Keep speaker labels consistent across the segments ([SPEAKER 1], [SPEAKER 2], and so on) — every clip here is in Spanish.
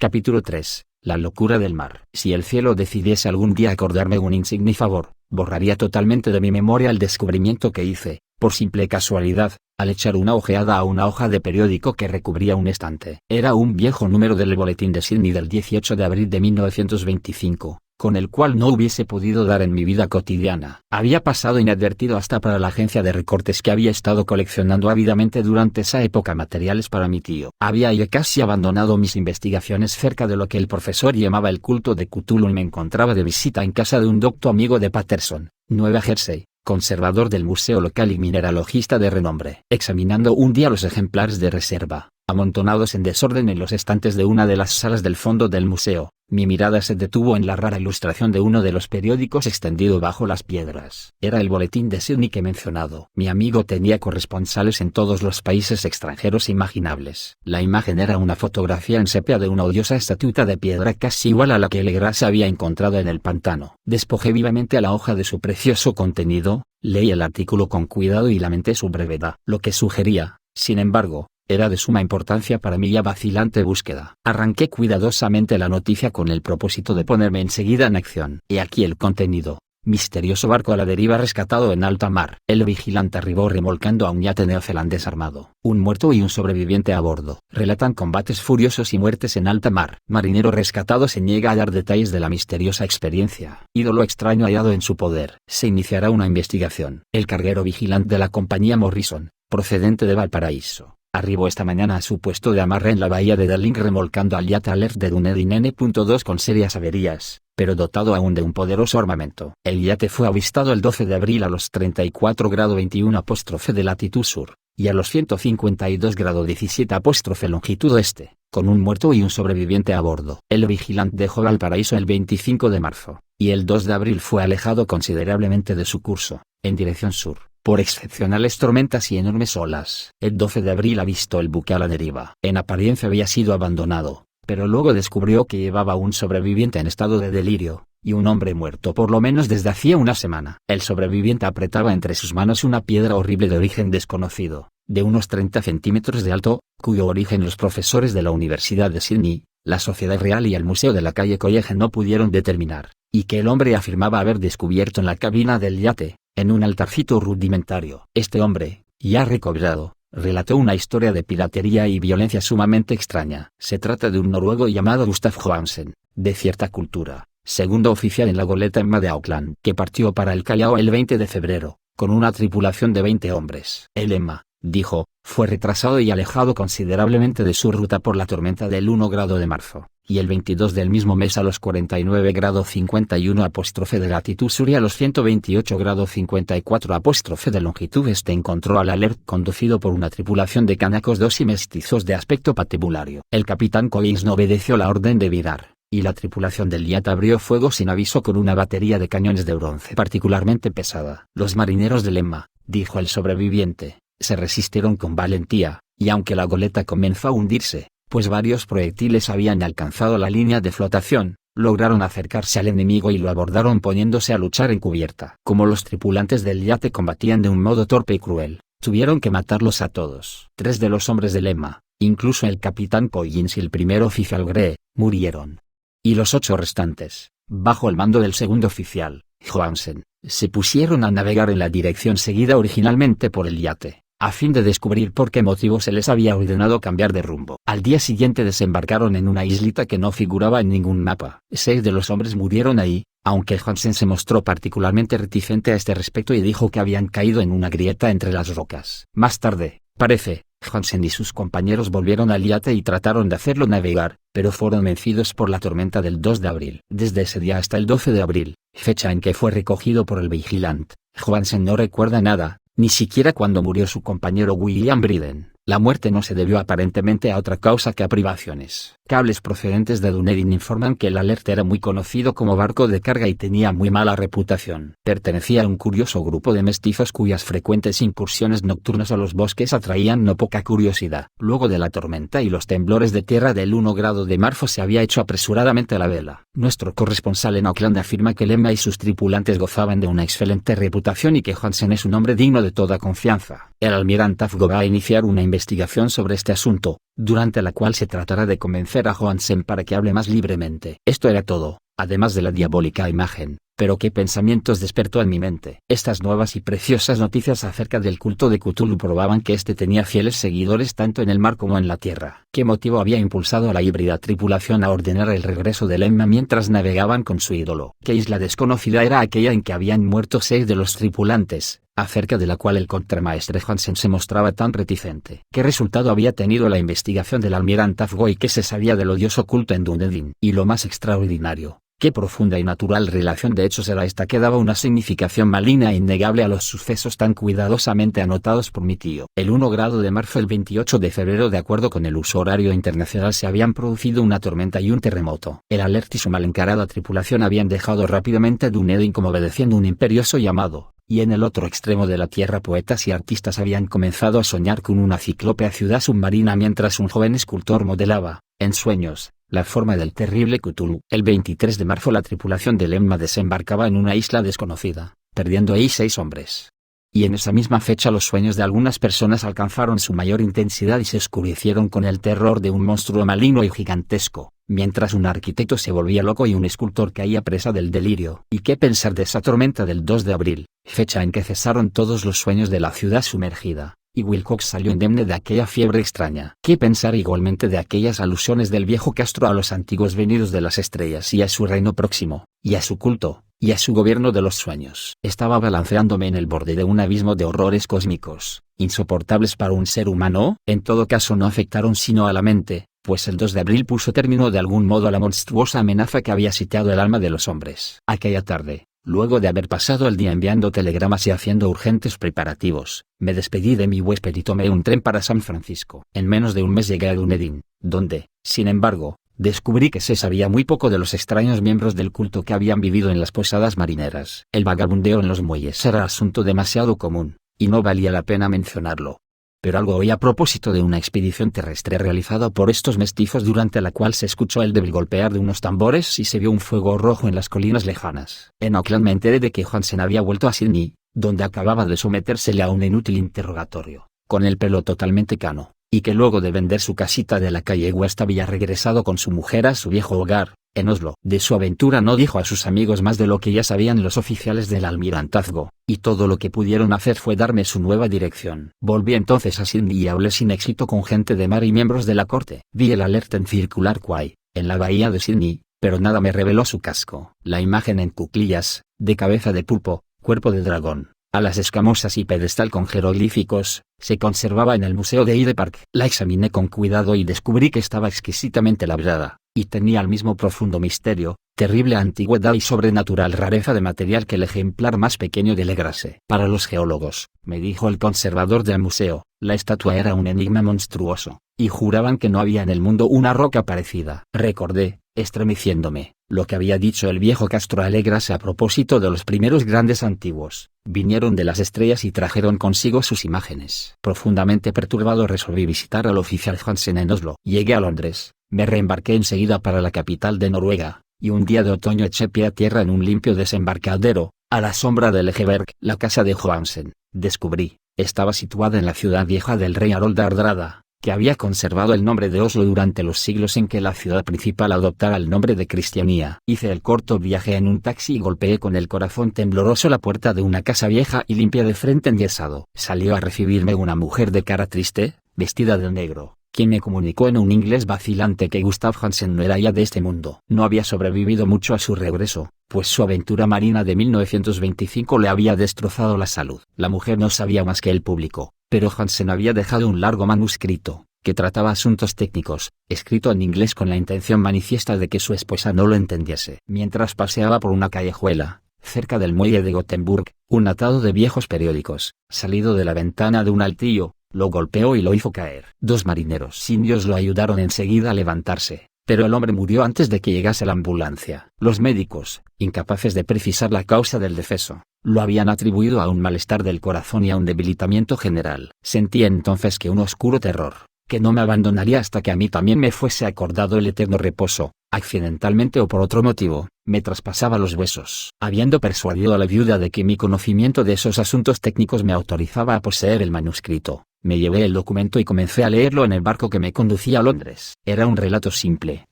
[SPEAKER 1] Capítulo 3. La locura del mar. Si el cielo decidiese algún día acordarme un insigne favor, borraría totalmente de mi memoria el descubrimiento que hice, por simple casualidad, al echar una ojeada a una hoja de periódico que recubría un estante. Era un viejo número del Boletín de Sídney del 18 de abril de 1925. Con el cual no hubiese podido dar en mi vida cotidiana. Había pasado inadvertido hasta para la agencia de recortes que había estado coleccionando ávidamente durante esa época materiales para mi tío. Había ya casi abandonado mis investigaciones cerca de lo que el profesor llamaba el culto de Cthulhu y me encontraba de visita en casa de un docto amigo de Paterson, Nueva Jersey, conservador del museo local y mineralogista de renombre. Examinando un día los ejemplares de reserva, amontonados en desorden en los estantes de una de las salas del fondo del museo, mi mirada se detuvo en la rara ilustración de uno de los periódicos extendido bajo las piedras. Era el Boletín de Sídney que he mencionado. Mi amigo tenía corresponsales en todos los países extranjeros imaginables. La imagen era una fotografía en sepia de una odiosa estatuita de piedra casi igual a la que Legras había encontrado en el pantano. Despojé vivamente a la hoja de su precioso contenido, leí el artículo con cuidado y lamenté su brevedad. Lo que sugería, sin embargo, era de suma importancia para mi ya vacilante búsqueda. Arranqué cuidadosamente la noticia con el propósito de ponerme enseguida en acción. He aquí el contenido. Misterioso barco a la deriva rescatado en alta mar. El vigilante arribó remolcando a un yate neozelandés armado. Un muerto y un sobreviviente a bordo. Relatan combates furiosos y muertes en alta mar. Marinero rescatado se niega a dar detalles de la misteriosa experiencia. Ídolo extraño hallado en su poder. Se iniciará una investigación. El carguero vigilante de la compañía Morrison, procedente de Valparaíso, arribó esta mañana a su puesto de amarre en la bahía de Darling remolcando al yate Alert de Dunedin N.2 con serias averías, pero dotado aún de un poderoso armamento. El yate fue avistado el 12 de abril a los 34°21' de latitud sur, y a los 152°17' longitud oeste, con un muerto y un sobreviviente a bordo. El vigilante dejó Valparaíso el 25 de marzo, y el 2 de abril fue alejado considerablemente de su curso, en dirección sur, por excepcionales tormentas y enormes olas. El 12 de abril avistó el buque a la deriva. En apariencia había sido abandonado, pero luego descubrió que llevaba un sobreviviente en estado de delirio, y un hombre muerto por lo menos desde hacía una semana. El sobreviviente apretaba entre sus manos una piedra horrible de origen desconocido, de unos 30 centímetros de alto, cuyo origen los profesores de la Universidad de Sídney, la Sociedad Real y el Museo de la calle College no pudieron determinar, y que el hombre afirmaba haber descubierto en la cabina del yate, en un altarcito rudimentario. Este hombre, ya recobrado, relató una historia de piratería y violencia sumamente extraña. Se trata de un noruego llamado Gustav Johansen, de cierta cultura, segundo oficial en la goleta Emma de Auckland, que partió para el Callao el 20 de febrero, con una tripulación de 20 hombres. El Emma, dijo, fue retrasado y alejado considerablemente de su ruta por la tormenta del 1 grado de marzo, y el 22 del mismo mes a los 49°51' de latitud sur y a los 128°54' de longitud este encontró al Alert conducido por una tripulación de canacos dos y mestizos de aspecto patibulario. El capitán Collins no obedeció la orden de virar, y la tripulación del yate abrió fuego sin aviso con una batería de cañones de bronce particularmente pesada. Los marineros del Emma, dijo el sobreviviente, se resistieron con valentía, y aunque la goleta comenzó a hundirse, pues varios proyectiles habían alcanzado la línea de flotación, lograron acercarse al enemigo y lo abordaron poniéndose a luchar en cubierta. Como los tripulantes del yate combatían de un modo torpe y cruel, tuvieron que matarlos a todos. 3 de los hombres del Emma, incluso el capitán Collins y el primer oficial Grey, murieron. Y los 8 restantes, bajo el mando del segundo oficial, Johansen, se pusieron a navegar en la dirección seguida originalmente por el yate, a fin de descubrir por qué motivo se les había ordenado cambiar de rumbo. Al día siguiente desembarcaron en una islita que no figuraba en ningún mapa. 6 de los hombres murieron ahí, aunque Johansen se mostró particularmente reticente a este respecto y dijo que habían caído en una grieta entre las rocas. Más tarde, parece, Johansen y sus compañeros volvieron al yate y trataron de hacerlo navegar, pero fueron vencidos por la tormenta del 2 de abril. Desde ese día hasta el 12 de abril, fecha en que fue recogido por el vigilante, Johansen no recuerda nada, ni siquiera cuando murió su compañero William Briden. La muerte no se debió aparentemente a otra causa que a privaciones. Cables procedentes de Dunedin informan que el Alert era muy conocido como barco de carga y tenía muy mala reputación. Pertenecía a un curioso grupo de mestizos cuyas frecuentes incursiones nocturnas a los bosques atraían no poca curiosidad. Luego de la tormenta y los temblores de tierra del 1 grado de marzo se había hecho apresuradamente a la vela. Nuestro corresponsal en Auckland afirma que el Emma y sus tripulantes gozaban de una excelente reputación y que Johansen es un hombre digno de toda confianza. El almirantazgo va a iniciar una investigación sobre este asunto, durante la cual se tratará de convencer a Johansen para que hable más libremente. Esto era todo, además de la diabólica imagen. Pero qué pensamientos despertó en mi mente. Estas nuevas y preciosas noticias acerca del culto de Cthulhu probaban que éste tenía fieles seguidores tanto en el mar como en la tierra. ¿Qué motivo había impulsado a la híbrida tripulación a ordenar el regreso del Emma mientras navegaban con su ídolo? ¿Qué isla desconocida era aquella en que habían muerto 6 de los tripulantes, acerca de la cual el contramaestre Johansen se mostraba tan reticente? ¿Qué resultado había tenido la investigación del almirantazgo y qué se sabía del odioso culto en Dunedin? Y lo más extraordinario, qué profunda y natural relación de hechos era esta que daba una significación maligna e innegable a los sucesos tan cuidadosamente anotados por mi tío. El 1 grado de marzo. El 28 de febrero, de acuerdo con el uso horario internacional, se habían producido una tormenta y un terremoto. El Alert y su mal encarada tripulación habían dejado rápidamente Dunedin como obedeciendo un imperioso llamado, y en el otro extremo de la tierra poetas y artistas habían comenzado a soñar con una ciclópea ciudad submarina mientras un joven escultor modelaba, en sueños, la forma del terrible Cthulhu. El 23 de marzo la tripulación del Emma desembarcaba en una isla desconocida, perdiendo ahí 6 hombres. Y en esa misma fecha los sueños de algunas personas alcanzaron su mayor intensidad y se oscurecieron con el terror de un monstruo maligno y gigantesco, mientras un arquitecto se volvía loco y un escultor caía presa del delirio. ¿Y qué pensar de esa tormenta del 2 de abril, fecha en que cesaron todos los sueños de la ciudad sumergida, y Wilcox salió indemne de aquella fiebre extraña? ¿Qué pensar igualmente de aquellas alusiones del viejo Castro a los antiguos venidos de las estrellas y a su reino próximo, y a su culto, y a su gobierno de los sueños? Estaba balanceándome en el borde de un abismo de horrores cósmicos, insoportables para un ser humano. En todo caso no afectaron sino a la mente, pues el 2 de abril puso término de algún modo a la monstruosa amenaza que había sitiado el alma de los hombres. Aquella tarde, luego de haber pasado el día enviando telegramas y haciendo urgentes preparativos, me despedí de mi huésped y tomé un tren para San Francisco. En menos de un mes llegué a Dunedin, donde, sin embargo, descubrí que se sabía muy poco de los extraños miembros del culto que habían vivido en las posadas marineras. El vagabundeo en los muelles era asunto demasiado común, y no valía la pena mencionarlo. Pero algo oí a propósito de una expedición terrestre realizada por estos mestizos durante la cual se escuchó el débil golpear de unos tambores y se vio un fuego rojo en las colinas lejanas. En Auckland me enteré de que Johansen había vuelto a Sydney, donde acababa de sometérsele a un inútil interrogatorio, con el pelo totalmente cano, y que luego de vender su casita de la calle West había regresado con su mujer a su viejo hogar, en Oslo. De su aventura no dijo a sus amigos más de lo que ya sabían los oficiales del almirantazgo, y todo lo que pudieron hacer fue darme su nueva dirección. Volví entonces a Sydney y hablé sin éxito con gente de mar y miembros de la corte. Vi el Alert en Circular Quay, en la bahía de Sydney, pero nada me reveló su casco. La imagen en cuclillas, de cabeza de pulpo, cuerpo de dragón, alas escamosas y pedestal con jeroglíficos, se conservaba en el Museo de Hyde Park. La examiné con cuidado y descubrí que estaba exquisitamente labrada, y tenía el mismo profundo misterio, terrible antigüedad y sobrenatural rareza de material que el ejemplar más pequeño de Legrase. Para los geólogos, me dijo el conservador del museo, la estatua era un enigma monstruoso, y juraban que no había en el mundo una roca parecida. Recordé, estremeciéndome, lo que había dicho el viejo Castro a Legrase a propósito de los primeros grandes antiguos. Vinieron de las estrellas y trajeron consigo sus imágenes. Profundamente perturbado resolví visitar al oficial Johansen en Oslo. Llegué a Londres, me reembarqué enseguida para la capital de Noruega, y un día de otoño eché pie a tierra en un limpio desembarcadero, a la sombra del Egeberg. La casa de Johansen, descubrí, estaba situada en la ciudad vieja del rey Harold Hardrada, que había conservado el nombre de Oslo durante los siglos en que la ciudad principal adoptara el nombre de Cristianía. Hice el corto viaje en un taxi y golpeé con el corazón tembloroso la puerta de una casa vieja y limpia de frente enyesado. Salió a recibirme una mujer de cara triste, vestida de negro, quien me comunicó en un inglés vacilante que Gustav Hansen no era ya de este mundo. No había sobrevivido mucho a su regreso, pues su aventura marina de 1925 le había destrozado la salud. La mujer no sabía más que el público, pero Hansen había dejado un largo manuscrito, que trataba asuntos técnicos, escrito en inglés con la intención manifiesta de que su esposa no lo entendiese. Mientras paseaba por una callejuela, cerca del muelle de Gothenburg, un atado de viejos periódicos, salido de la ventana de un altillo, lo golpeó y lo hizo caer. 2 marineros indios lo ayudaron enseguida a levantarse, pero el hombre murió antes de que llegase la ambulancia. Los médicos, incapaces de precisar la causa del deceso, lo habían atribuido a un malestar del corazón y a un debilitamiento general. Sentí entonces que un oscuro terror, que no me abandonaría hasta que a mí también me fuese acordado el eterno reposo, accidentalmente o por otro motivo, me traspasaba los huesos. Habiendo persuadido a la viuda de que mi conocimiento de esos asuntos técnicos me autorizaba a poseer el manuscrito, me llevé el documento y comencé a leerlo en el barco que me conducía a Londres. Era un relato simple,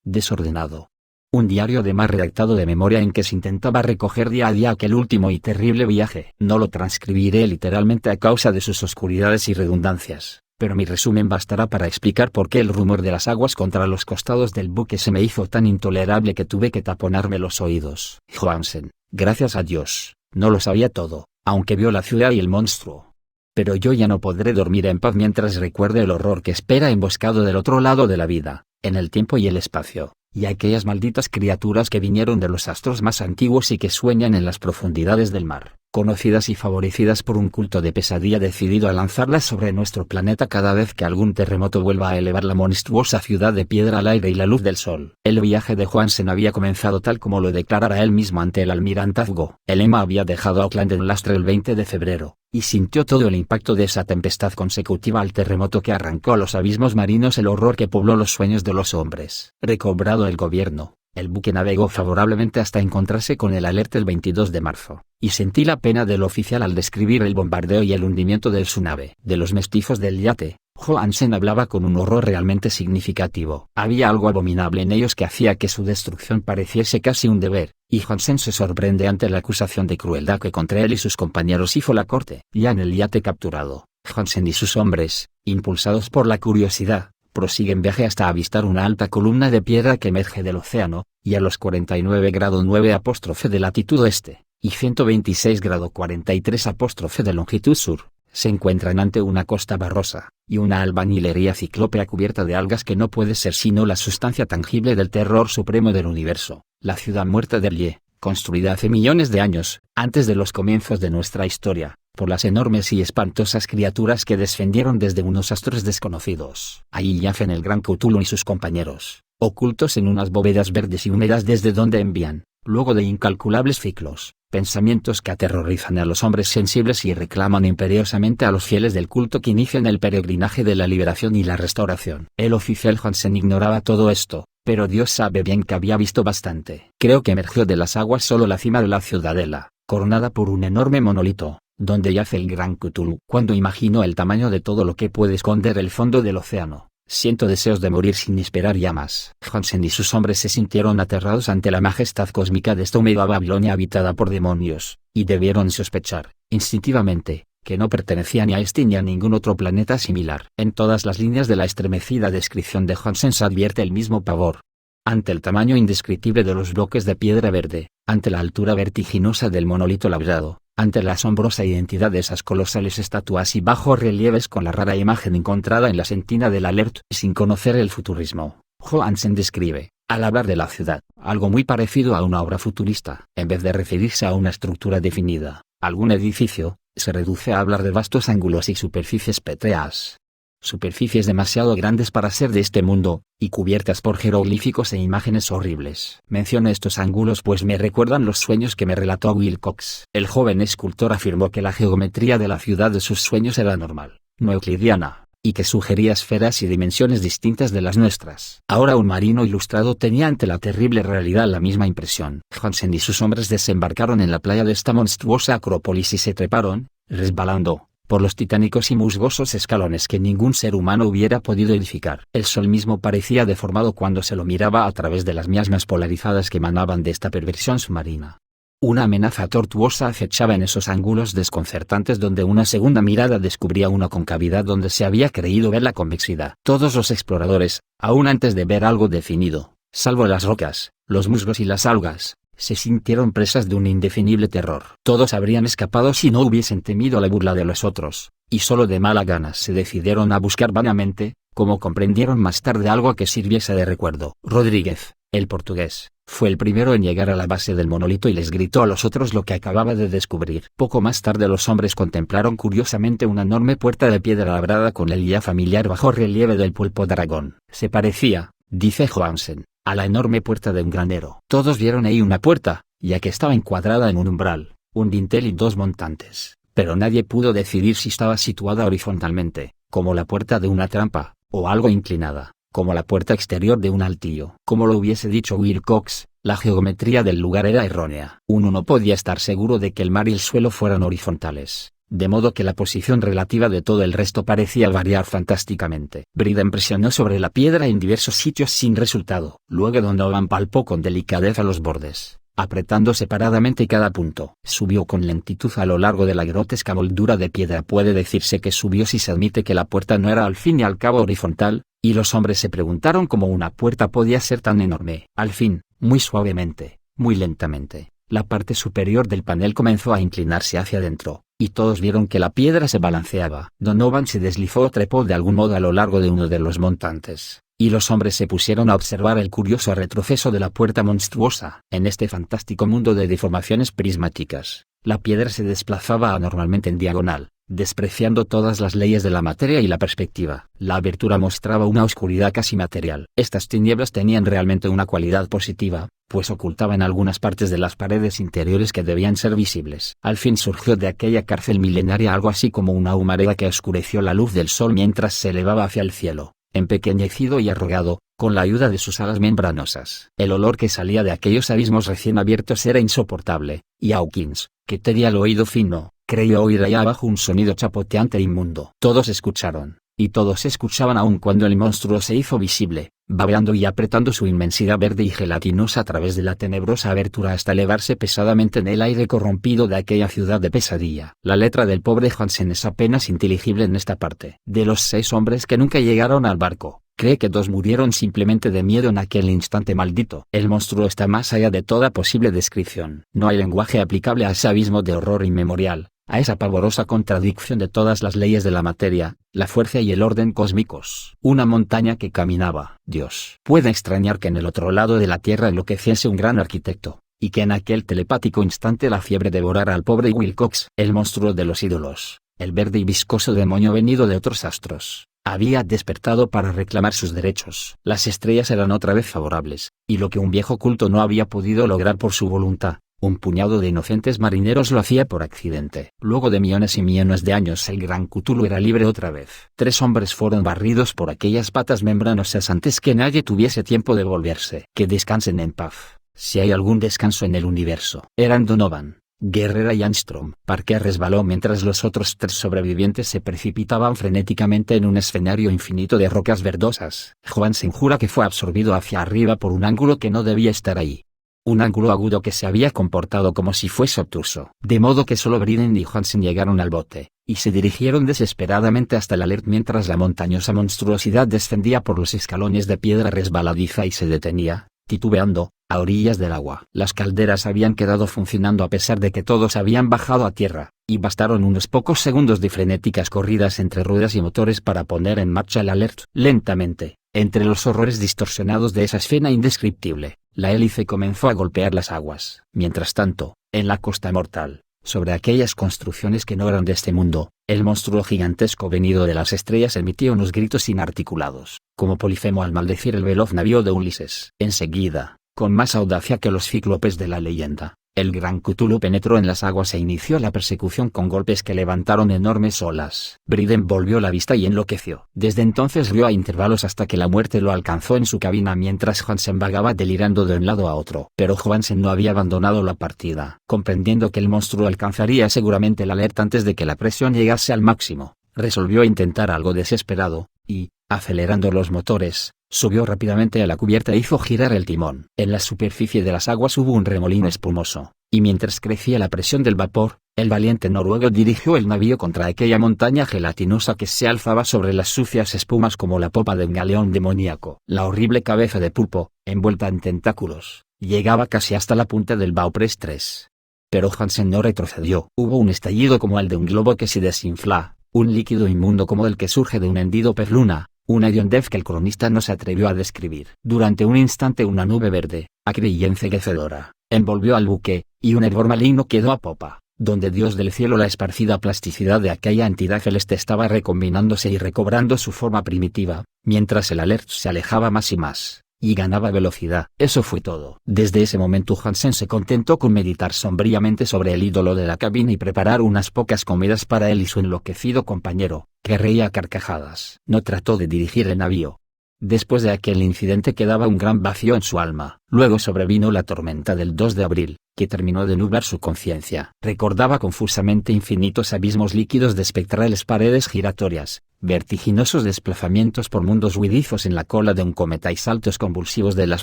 [SPEAKER 1] desordenado. Un diario de mar redactado de memoria en que se intentaba recoger día a día aquel último y terrible viaje. No lo transcribiré literalmente a causa de sus oscuridades y redundancias, pero mi resumen bastará para explicar por qué el rumor de las aguas contra los costados del buque se me hizo tan intolerable que tuve que taponarme los oídos. Johansen, gracias a Dios, no lo sabía todo, aunque vio la ciudad y el monstruo. Pero yo ya no podré dormir en paz mientras recuerde el horror que espera emboscado del otro lado de la vida, en el tiempo y el espacio, y aquellas malditas criaturas que vinieron de los astros más antiguos y que sueñan en las profundidades del mar, conocidas y favorecidas por un culto de pesadilla decidido a lanzarlas sobre nuestro planeta cada vez que algún terremoto vuelva a elevar la monstruosa ciudad de piedra al aire y la luz del sol. El viaje de Johansen había comenzado tal como lo declarara él mismo ante el almirantazgo. El Emma había dejado Auckland en lastre el 20 de febrero, y sintió todo el impacto de esa tempestad consecutiva al terremoto que arrancó a los abismos marinos el horror que pobló los sueños de los hombres. Recobrado el gobierno, el buque navegó favorablemente hasta encontrarse con el alerta el 22 de marzo, y sentí la pena del oficial al describir el bombardeo y el hundimiento de su nave. De los mestizos del yate, Johansen hablaba con un horror realmente significativo. Había algo abominable en ellos que hacía que su destrucción pareciese casi un deber, y Johansen se sorprende ante la acusación de crueldad que contra él y sus compañeros hizo la corte. Ya en el yate capturado, Johansen y sus hombres, impulsados por la curiosidad, prosiguen viaje hasta avistar una alta columna de piedra que emerge del océano, y a los 49,9' de latitud este, y 126,43' de longitud sur, se encuentran ante una costa barrosa, y una albañilería ciclópea cubierta de algas que no puede ser sino la sustancia tangible del terror supremo del universo, la ciudad muerta de Lie, construida hace millones de años, antes de los comienzos de nuestra historia, por las enormes y espantosas criaturas que descendieron desde unos astros desconocidos. Allí yacen el gran Cthulhu y sus compañeros, ocultos en unas bóvedas verdes y húmedas desde donde envían, luego de incalculables ciclos, pensamientos que aterrorizan a los hombres sensibles y reclaman imperiosamente a los fieles del culto que inician el peregrinaje de la liberación y la restauración. El oficial Johansen ignoraba todo esto, pero Dios sabe bien que había visto bastante. Creo que emergió de las aguas solo la cima de la ciudadela, coronada por un enorme monolito, donde yace el gran Cthulhu. Cuando imagino el tamaño de todo lo que puede esconder el fondo del océano, siento deseos de morir sin esperar ya más. Johansen y sus hombres se sintieron aterrados ante la majestad cósmica de esta húmeda Babilonia habitada por demonios, y debieron sospechar, instintivamente, que no pertenecía ni a este ni a ningún otro planeta similar. En todas las líneas de la estremecida descripción de Johansen se advierte el mismo pavor. Ante el tamaño indescriptible de los bloques de piedra verde, ante la altura vertiginosa del monolito labrado, ante la asombrosa identidad de esas colosales estatuas y bajos relieves con la rara imagen encontrada en la sentina del Alert. Sin conocer el futurismo, Johansen describe, al hablar de la ciudad, algo muy parecido a una obra futurista. En vez de referirse a una estructura definida, algún edificio, se reduce a hablar de vastos ángulos y superficies pétreas. Superficies demasiado grandes para ser de este mundo, y cubiertas por jeroglíficos e imágenes horribles. Menciono estos ángulos pues me recuerdan los sueños que me relató Wilcox. El joven escultor afirmó que la geometría de la ciudad de sus sueños era normal, no euclidiana, y que sugería esferas y dimensiones distintas de las nuestras. Ahora un marino ilustrado tenía ante la terrible realidad la misma impresión. Johansen y sus hombres desembarcaron en la playa de esta monstruosa acrópolis y se treparon, resbalando, por los titánicos y musgosos escalones que ningún ser humano hubiera podido edificar. El sol mismo parecía deformado cuando se lo miraba a través de las miasmas polarizadas que emanaban de esta perversión submarina. Una amenaza tortuosa acechaba en esos ángulos desconcertantes donde una segunda mirada descubría una concavidad donde se había creído ver la convexidad. Todos los exploradores, aún antes de ver algo definido, salvo las rocas, los musgos y las algas, se sintieron presas de un indefinible terror. Todos habrían escapado si no hubiesen temido la burla de los otros, y solo de mala gana se decidieron a buscar vanamente, como comprendieron más tarde, algo a que sirviese de recuerdo. Rodríguez, el portugués, fue el primero en llegar a la base del monolito y les gritó a los otros lo que acababa de descubrir. Poco más tarde los hombres contemplaron curiosamente una enorme puerta de piedra labrada con el ya familiar bajo relieve del pulpo dragón. Se parecía, dice Johansen, a la enorme puerta de un granero. Todos vieron ahí una puerta, ya que estaba encuadrada en un umbral, un dintel y dos montantes, pero nadie pudo decidir si estaba situada horizontalmente, como la puerta de una trampa, o algo inclinada, como la puerta exterior de un altillo. Como lo hubiese dicho Wilcox, la geometría del lugar era errónea. Uno no podía estar seguro de que el mar y el suelo fueran horizontales, de modo que la posición relativa de todo el resto parecía variar fantásticamente. Briden presionó sobre la piedra en diversos sitios sin resultado. Luego Donovan palpó con delicadeza los bordes, apretando separadamente cada punto. Subió con lentitud a lo largo de la grotesca moldura de piedra. Puede decirse que subió si se admite que la puerta no era al fin y al cabo horizontal, y los hombres se preguntaron cómo una puerta podía ser tan enorme. Al fin, muy suavemente, muy lentamente, la parte superior del panel comenzó a inclinarse hacia adentro, y todos vieron que la piedra se balanceaba. Donovan se deslizó o trepó de algún modo a lo largo de uno de los montantes, y los hombres se pusieron a observar el curioso retroceso de la puerta monstruosa. En este fantástico mundo de deformaciones prismáticas, la piedra se desplazaba anormalmente en diagonal, despreciando todas las leyes de la materia y la perspectiva. La abertura mostraba una oscuridad casi material. Estas tinieblas tenían realmente una cualidad positiva, pues ocultaban algunas partes de las paredes interiores que debían ser visibles. Al fin surgió de aquella cárcel milenaria algo así como una humareda que oscureció la luz del sol mientras se elevaba hacia el cielo, empequeñecido y arrugado, con la ayuda de sus alas membranosas. El olor que salía de aquellos abismos recién abiertos era insoportable, y Hawkins, que tenía el oído fino, creyó oír allá abajo un sonido chapoteante e inmundo. Todos escucharon, y todos escuchaban aun cuando el monstruo se hizo visible, babeando y apretando su inmensidad verde y gelatinosa a través de la tenebrosa abertura hasta elevarse pesadamente en el aire corrompido de aquella ciudad de pesadilla. La letra del pobre Hansen es apenas inteligible en esta parte. De los 6 hombres que nunca llegaron al barco, cree que 2 murieron simplemente de miedo en aquel instante maldito. El monstruo está más allá de toda posible descripción. No hay lenguaje aplicable a ese abismo de horror inmemorial, a esa pavorosa contradicción de todas las leyes de la materia, la fuerza y el orden cósmicos. Una montaña que caminaba. Dios. Puede extrañar que en el otro lado de la tierra enloqueciese un gran arquitecto, y que en aquel telepático instante la fiebre devorara al pobre Wilcox. El monstruo de los ídolos, el verde y viscoso demonio venido de otros astros, había despertado para reclamar sus derechos. Las estrellas eran otra vez favorables, y lo que un viejo culto no había podido lograr por su voluntad, un puñado de inocentes marineros lo hacía por accidente. Luego de millones y millones de años el gran Cthulhu era libre otra vez. 3 hombres fueron barridos por aquellas patas membranosas antes que nadie tuviese tiempo de volverse. Que descansen en paz, si hay algún descanso en el universo. Eran Donovan, Guerrera y Armstrong. Parker resbaló mientras los otros 3 sobrevivientes se precipitaban frenéticamente en un escenario infinito de rocas verdosas. Johansen jura que fue absorbido hacia arriba por un ángulo que no debía estar ahí. Un ángulo agudo que se había comportado como si fuese obtuso. De modo que solo Briden y Hansen llegaron al bote, y se dirigieron desesperadamente hasta el Alert mientras la montañosa monstruosidad descendía por los escalones de piedra resbaladiza y se detenía, titubeando, a orillas del agua. Las calderas habían quedado funcionando a pesar de que todos habían bajado a tierra, y bastaron unos pocos segundos de frenéticas corridas entre ruedas y motores para poner en marcha el Alert. Lentamente, entre los horrores distorsionados de esa escena indescriptible, la hélice comenzó a golpear las aguas. Mientras tanto, en la costa mortal, sobre aquellas construcciones que no eran de este mundo, el monstruo gigantesco venido de las estrellas emitía unos gritos inarticulados, como Polifemo al maldecir el veloz navío de Ulises. Enseguida, con más audacia que los cíclopes de la leyenda, el gran Cthulhu penetró en las aguas e inició la persecución con golpes que levantaron enormes olas. Briden volvió la vista y enloqueció. Desde entonces rió a intervalos hasta que la muerte lo alcanzó en su cabina mientras Hansen vagaba delirando de un lado a otro. Pero Hansen no había abandonado la partida. Comprendiendo que el monstruo alcanzaría seguramente el Alert antes de que la presión llegase al máximo, resolvió intentar algo desesperado, y, acelerando los motores, subió rápidamente a la cubierta e hizo girar el timón. En la superficie de las aguas hubo un remolino espumoso, y mientras crecía la presión del vapor, el valiente noruego dirigió el navío contra aquella montaña gelatinosa que se alzaba sobre las sucias espumas como la popa de un galeón demoníaco. La horrible cabeza de pulpo, envuelta en tentáculos, llegaba casi hasta la punta del Baupress 3. Pero Hansen no retrocedió. Hubo un estallido como el de un globo que se desinfla, un líquido inmundo como el que surge de un hendido pez luna, una hediondez que el cronista no se atrevió a describir. Durante un instante una nube verde, acre y enceguecedora, envolvió al buque, y un hervor maligno quedó a popa, donde Dios del cielo la esparcida plasticidad de aquella entidad celeste estaba recombinándose y recobrando su forma primitiva, mientras el Alert se alejaba más y más, y ganaba velocidad. Eso fue todo. Desde ese momento Hansen se contentó con meditar sombríamente sobre el ídolo de la cabina y preparar unas pocas comidas para él y su enloquecido compañero, que reía a carcajadas. No trató de dirigir el navío. Después de aquel incidente quedaba un gran vacío en su alma. Luego sobrevino la tormenta del 2 de abril, que terminó de nublar su conciencia. Recordaba confusamente infinitos abismos líquidos de espectrales paredes giratorias, vertiginosos desplazamientos por mundos huidizos en la cola de un cometa y saltos convulsivos de las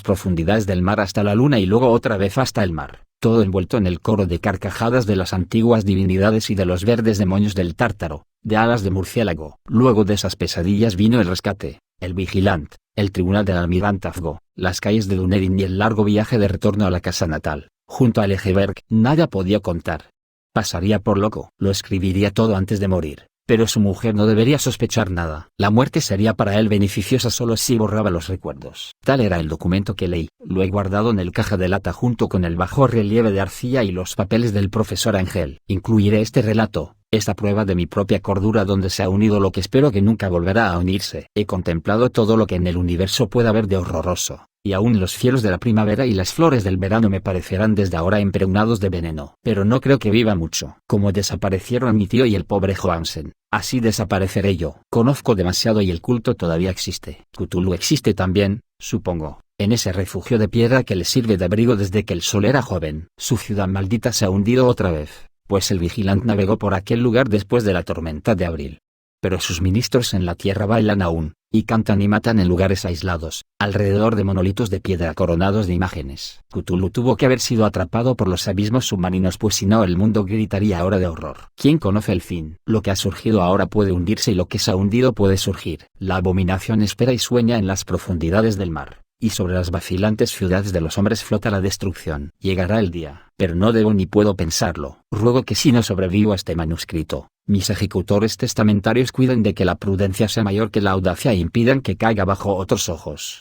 [SPEAKER 1] profundidades del mar hasta la luna y luego otra vez hasta el mar, todo envuelto en el coro de carcajadas de las antiguas divinidades y de los verdes demonios del Tártaro, de alas de murciélago. Luego de esas pesadillas vino el rescate, el Vigilant, el tribunal del almirantazgo, las calles de Dunedin y el largo viaje de retorno a la casa natal, junto a Legeberg. Nada podía contar. Pasaría por loco. Lo escribiría todo antes de morir, pero su mujer no debería sospechar nada. La muerte sería para él beneficiosa solo si borraba los recuerdos. Tal era el documento que leí. Lo he guardado en el caja de lata junto con el bajo relieve de arcilla y los papeles del profesor Ángel. Incluiré este relato, esta prueba de mi propia cordura donde se ha unido lo que espero que nunca volverá a unirse. He contemplado todo lo que en el universo pueda haber de horroroso, y aún los cielos de la primavera y las flores del verano me parecerán desde ahora impregnados de veneno. Pero no creo que viva mucho. Como desaparecieron mi tío y el pobre Johansen, así desapareceré yo. Conozco demasiado y el culto todavía existe. Cthulhu existe también, supongo, en ese refugio de piedra que le sirve de abrigo desde que el sol era joven. Su ciudad maldita se ha hundido otra vez, pues el Vigilant navegó por aquel lugar después de la tormenta de abril. Pero sus ministros en la tierra bailan aún, y cantan y matan en lugares aislados, alrededor de monolitos de piedra coronados de imágenes. Cthulhu tuvo que haber sido atrapado por los abismos submarinos, pues si no el mundo gritaría ahora de horror. ¿Quién conoce el fin? Lo que ha surgido ahora puede hundirse y lo que se ha hundido puede surgir. La abominación espera y sueña en las profundidades del mar, y sobre las vacilantes ciudades de los hombres flota la destrucción. Llegará el día, pero no debo ni puedo pensarlo. Ruego que si no sobrevivo a este manuscrito, mis ejecutores testamentarios cuiden de que la prudencia sea mayor que la audacia e impidan que caiga bajo otros ojos.